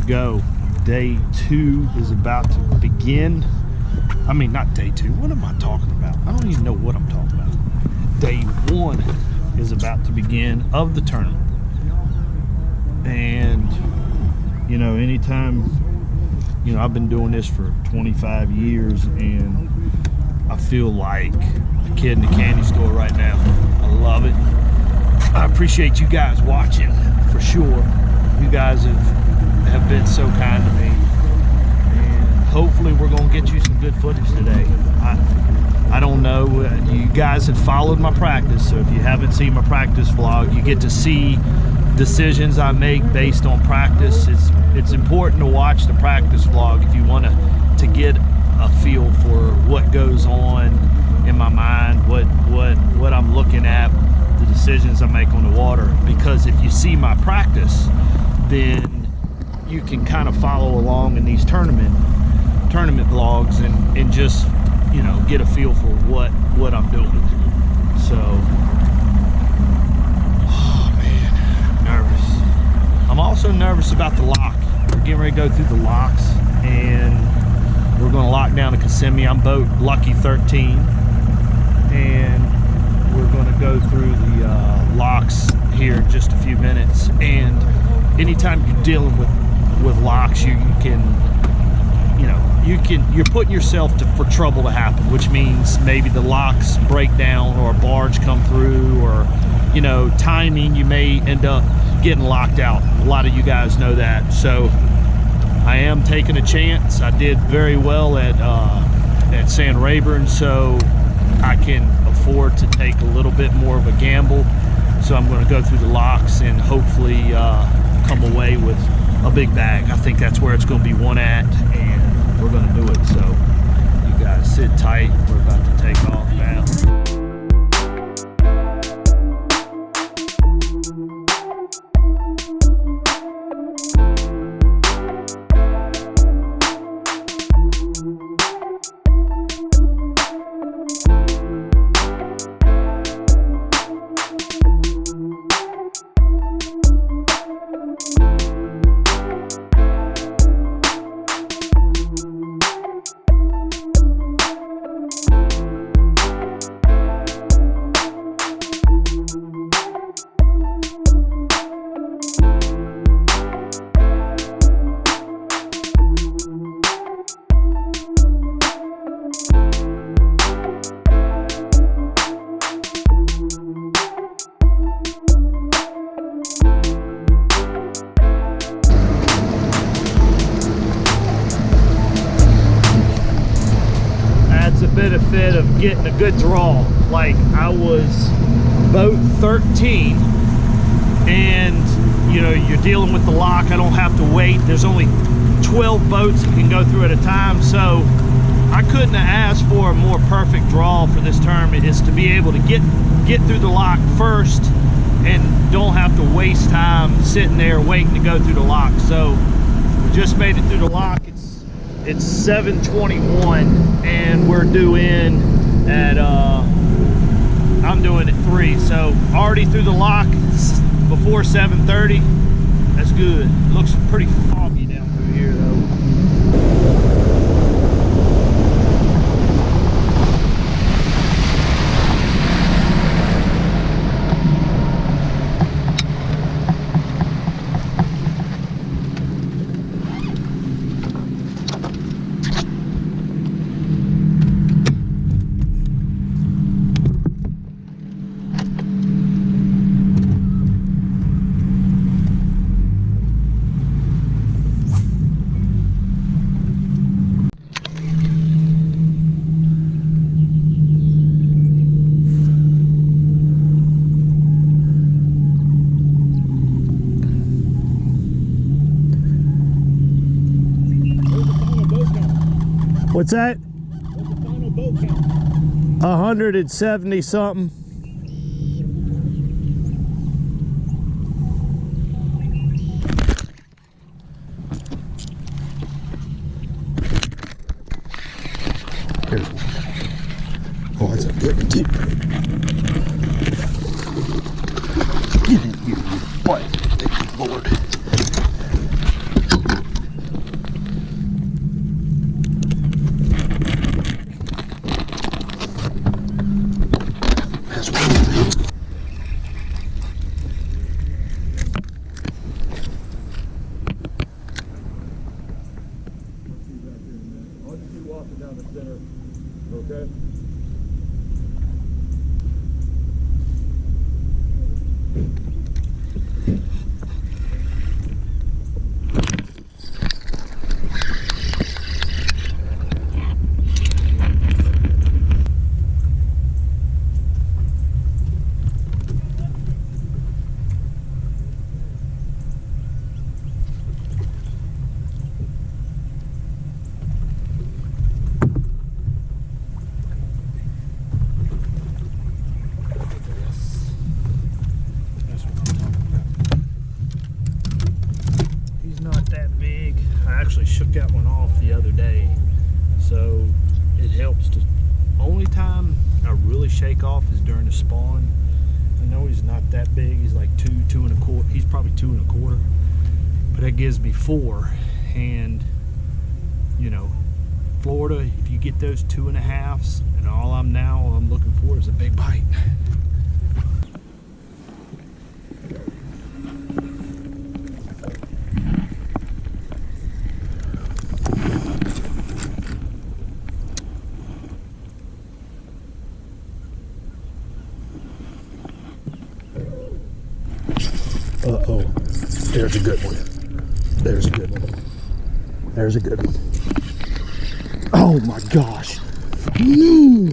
go. Day 2 is about to begin. I mean, not day 2. What am I talking about? I don't even know what I'm talking about. Day 1 is about to begin of the tournament. And, you know, anytime, you know, I've been doing this for 25 years and I feel like a kid in the candy store right now. I love it. I appreciate you guys watching for sure. You guys have been so kind to me, and hopefully we're gonna get you some good footage today. I don't know, you guys have followed my practice, so if you haven't seen my practice vlog, you get to see decisions I make based on practice. It's important to watch the practice vlog if you want to get a feel for what goes on in my mind, what I'm looking at, the decisions I make on the water. Because if you see my practice, then you can kind of follow along in these tournament vlogs and just, you know, get a feel for what I'm doing. So, oh man, nervous. I'm also nervous about the lock. We're getting ready to go through the locks, and we're going to lock down the Kissimmee. I'm boat Lucky 13, and we're going to go through the locks here in just a few minutes. And anytime you're dealing with locks, you can, you know, you're putting yourself for trouble to happen, which means maybe the locks break down or a barge come through, or, you know, timing, you may end up getting locked out. A lot of you guys know that. So I am taking a chance. I did very well at San Rayburn, so I can afford to take a little bit more of a gamble. So I'm going to go through the locks and hopefully come away with a big bag. I think that's where it's going to be one at, and we're going to do it. So you guys sit tight. We're about to take off now. Benefit of getting a good draw. Like, I was boat 13, and you know, you're dealing with the lock. I don't have to wait. There's only 12 boats that can go through at a time, so I couldn't have asked for a more perfect draw for this tournament. Is to be able to get through the lock first and don't have to waste time sitting there waiting to go through the lock. So we just made it through the lock. It's 7:21, and we're due in at I'm doing at 3, so already through the lock before 7:30. That's good. It looks pretty foggy down through here though. What's that? What's the final boat count? 170 something. Here's one. Oh, that's a good one too. Get in here, you butt. Thank you, Lord. Okay. Actually shook that one off the other day, so it helps. To only time I really shake off is during the spawn. I know he's not that big, he's like 2.25, he's probably 2.25, but that gives me 4. And you know, Florida, if you get those 2.5s, and all I'm looking for is a big bite. Uh-oh, there's a good one. There's a good one. There's a good one. Oh my gosh. No.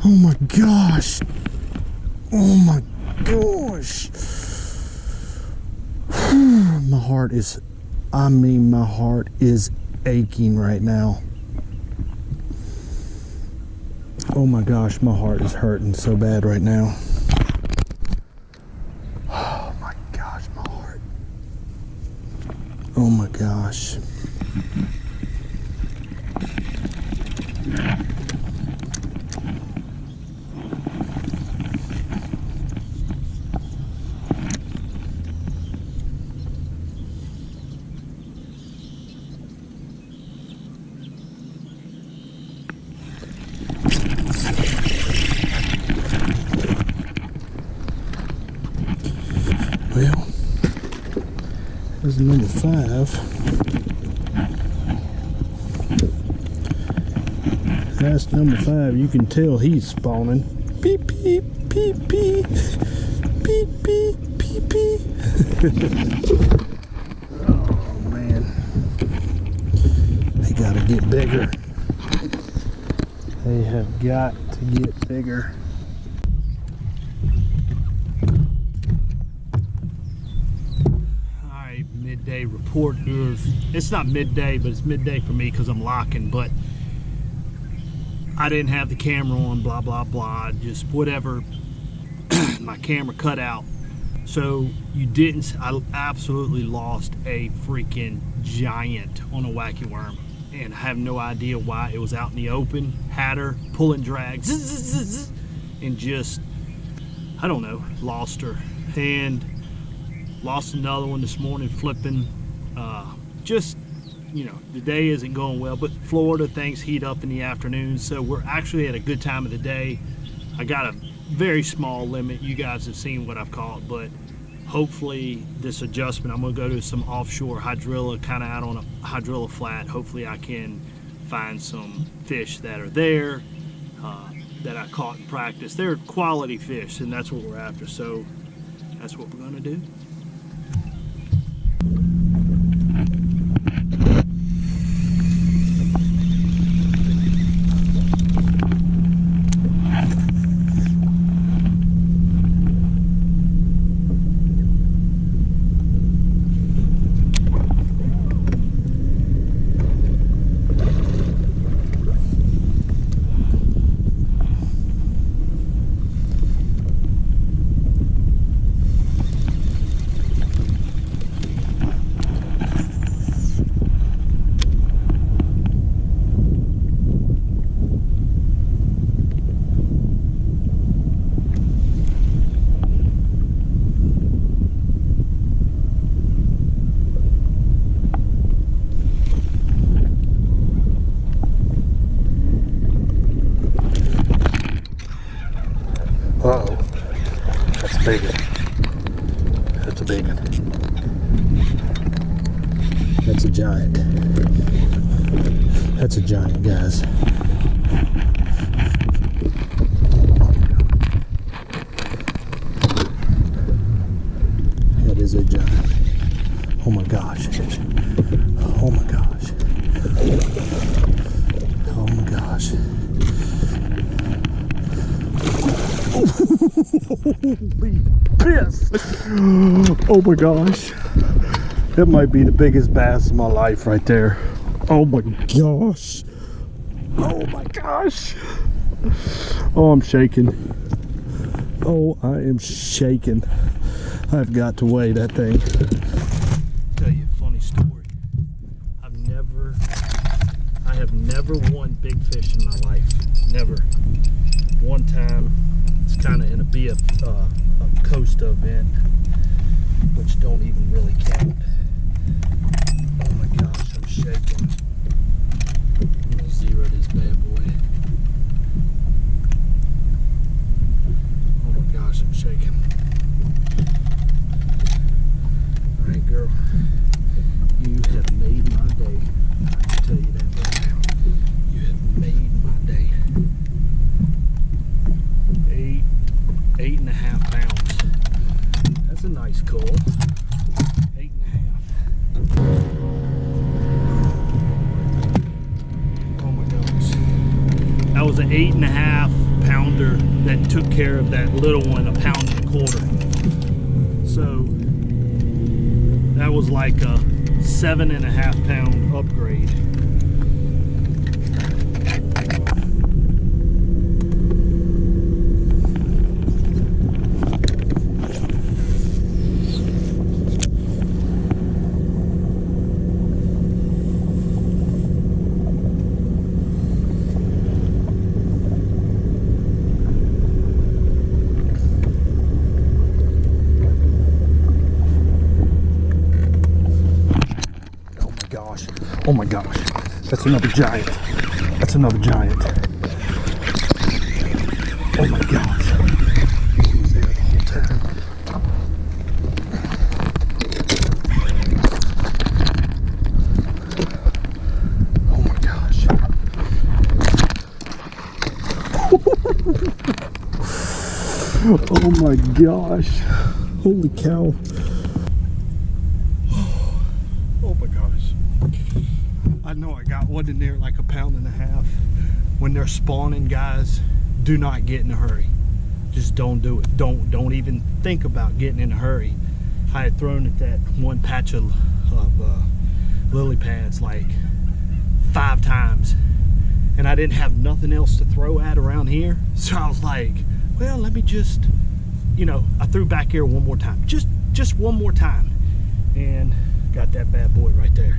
Oh my gosh. Oh my gosh. My heart is, my heart is aching right now. Oh my gosh, my heart is hurting so bad right now. Oh my gosh. Well, there's number 5. That's number 5. You can tell he's spawning. Beep, beep, beep, beep. Beep, beep, beep, beep. Oh, man. They gotta get bigger. They have got to get bigger. Midday report. It's not midday, but it's midday for me because I'm locking, but I didn't have the camera on, blah blah blah, just whatever. My camera cut out, so you didn't. I absolutely lost a freaking giant on a wacky worm, and I have no idea why. It was out in the open, had her pulling drag, and just, I don't know, lost her. And lost another one this morning flipping. Just, you know, the day isn't going well, but Florida, things heat up in the afternoon, so we're actually at a good time of the day. I got a very small limit. You guys have seen what I've caught, but hopefully this adjustment, I'm gonna go to some offshore hydrilla, kind of out on a hydrilla flat. Hopefully I can find some fish that are there that I caught in practice. They're quality fish, and that's what we're after, so that's what we're gonna do. Uh-oh. That's a big one. That's a big one. That's a giant. That's a giant, guys. That is a giant. Oh my gosh. Oh my gosh. Oh my gosh. Holy piss! Oh my gosh. That might be the biggest bass of my life right there. Oh my gosh. Oh my gosh. Oh, I'm shaking. Oh, I am shaking. I've got to weigh that thing. Tell you a funny story. I have never won big fish in my life. Never. One time, it's kind of in a Costa event, which don't even really count. Oh my gosh, I'm shaking. I'm gonna zero this bad boy. Oh my gosh, I'm shaking. Alright, girl. You have made my day. I can tell you that right now. You have made my day. 8.5 pounds. That's a nice call. 8.5. Oh my gosh. That was an 8.5 pounder that took care of that little one, 1.25 pounds. So that was like a 7.5 pound upgrade. Oh my gosh. That's another giant. That's another giant. Oh my gosh. He was there the whole time. Oh my gosh. Oh my gosh. Holy cow. Oh my gosh. I know I got one in there like 1.5 pounds. When they're spawning, guys, do not get in a hurry. Just don't do it. Don't even think about getting in a hurry. I had thrown at that one patch of lily pads like 5 times, and I didn't have nothing else to throw at around here. So I was like, well, let me just, you know, I threw back here one more time. Just one more time. And got that bad boy right there.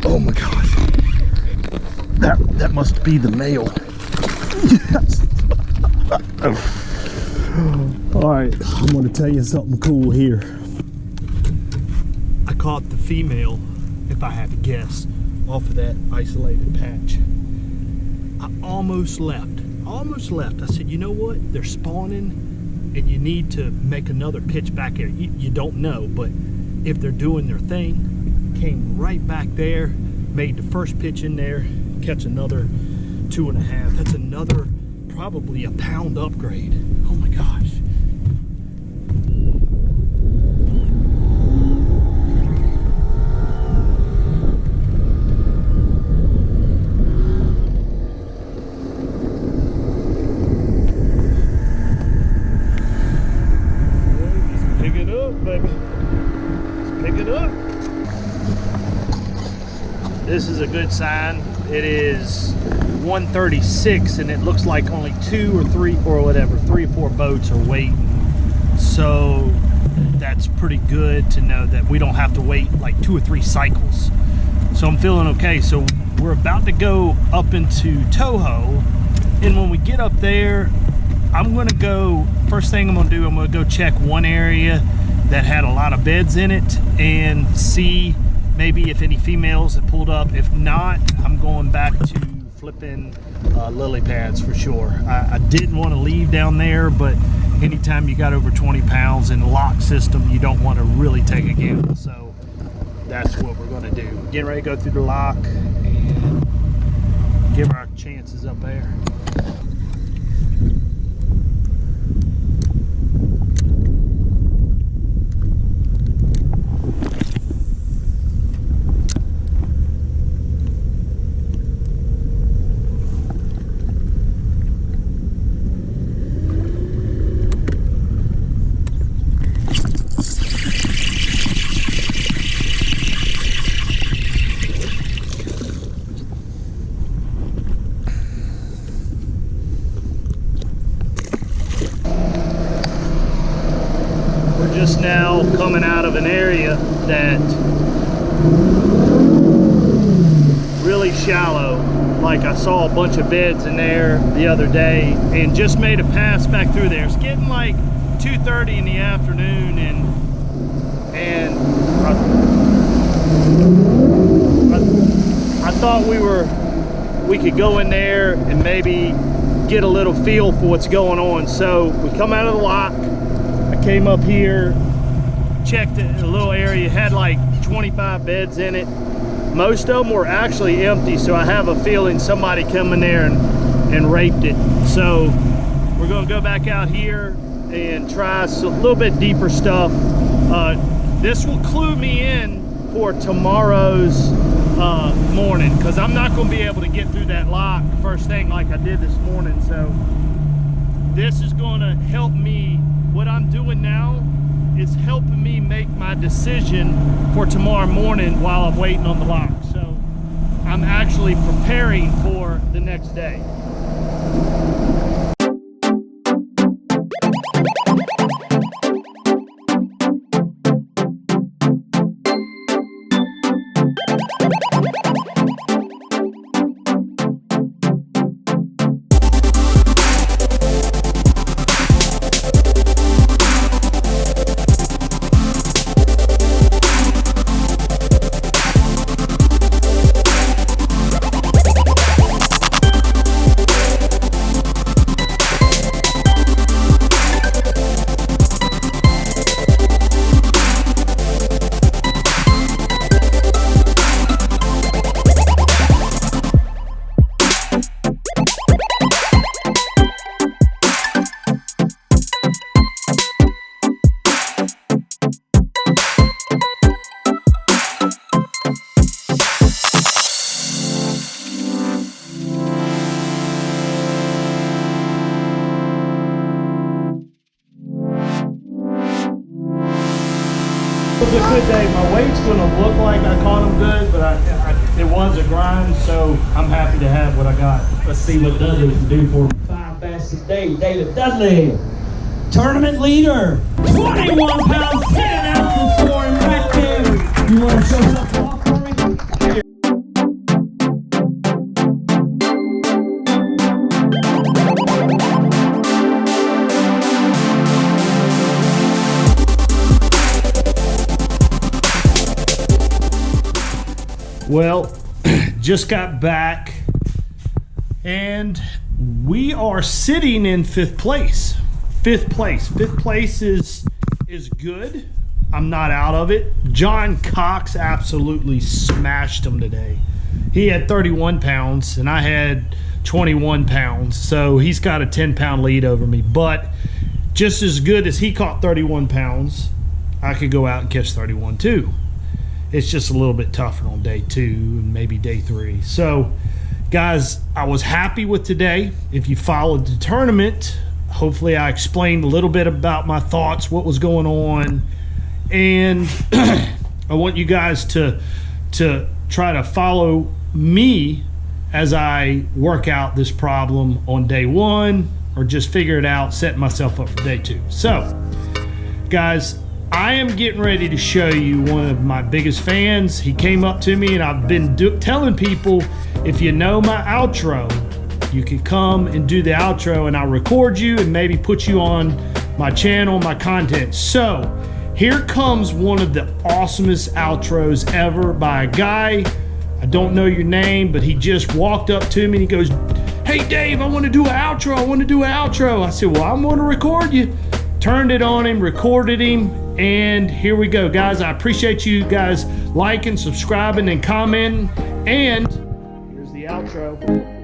Oh my gosh. That must be the male. Yes. Alright, I'm gonna tell you something cool here. I caught the female, if I had to guess, off of that isolated patch. I almost left. I said, you know what? They're spawning and you need to make another pitch back here. You don't know, but if they're doing their thing, came right back there, Made the first pitch in there, catch another 2.5. That's another probably a pound upgrade. Oh my gosh. He's picking up, baby. He's picking up. This is a good sign. It is 1:36 and it looks like only 2 or 3 or whatever, 3 or 4 boats are waiting. So that's pretty good to know that we don't have to wait like 2 or 3 cycles. So I'm feeling okay. So we're about to go up into Toho, and when we get up there, I'm gonna go, first thing I'm gonna do, I'm gonna go check one area that had a lot of beds in it and see maybe if any females have pulled up. If not, I'm going back to flipping lily pads for sure. I didn't want to leave down there, but anytime you got over 20 pounds in the lock system, you don't want to really take a gamble. So that's what we're going to do. Getting ready to go through the lock and give our chances up there. Just now coming out of an area that really shallow. Like I saw a bunch of beds in there the other day and just made a pass back through there. It's getting like 2:30 in the afternoon, and I thought we could go in there and maybe get a little feel for what's going on. So we come out of the lock. Came up here, checked a little area, had like 25 beds in it. Most of them were actually empty, so I have a feeling somebody come in there and raped it. So we're gonna go back out here and try a little bit deeper stuff. This will clue me in for tomorrow's morning, because I'm not gonna be able to get through that lock first thing like I did this morning. So this is gonna help me. What I'm doing now is helping me make my decision for tomorrow morning while I'm waiting on the lock. So I'm actually preparing for the next day. It was a good day. My weight's gonna look like I caught them good, but it was a grind, so I'm happy to have what I got. Let's see what Dudley can do for 5 bass a day. David Dudley, tournament leader, 21 pounds, 10 ounces for him right there. You want to show something off for me? Here. Well, just got back and we are sitting in 5th place. 5th place. 5th place is good. I'm not out of it. John Cox absolutely smashed him today. he had 31 pounds and I had 21 pounds. So he's got a 10-pound lead over me. But just as good as he caught 31 pounds, I could go out and catch 31 too. It's just a little bit tougher on day 2 and maybe day 3. So guys, I was happy with today. If you followed the tournament, hopefully I explained a little bit about my thoughts, what was going on. And I want you guys to try to follow me as I work out this problem on day 1, or just figure it out, setting myself up for day 2. So guys, I am getting ready to show you one of my biggest fans. He came up to me, and I've been telling people, if you know my outro, you can come and do the outro and I'll record you and maybe put you on my channel, my content. So here comes one of the awesomest outros ever by a guy. I don't know your name, but he just walked up to me and he goes, "Hey Dave, I want to do an outro. I want to do an outro." I said, "Well, I'm going to record you." Turned it on him, recorded him, and here we go, guys. I appreciate you guys liking, subscribing, and commenting. And here's the outro.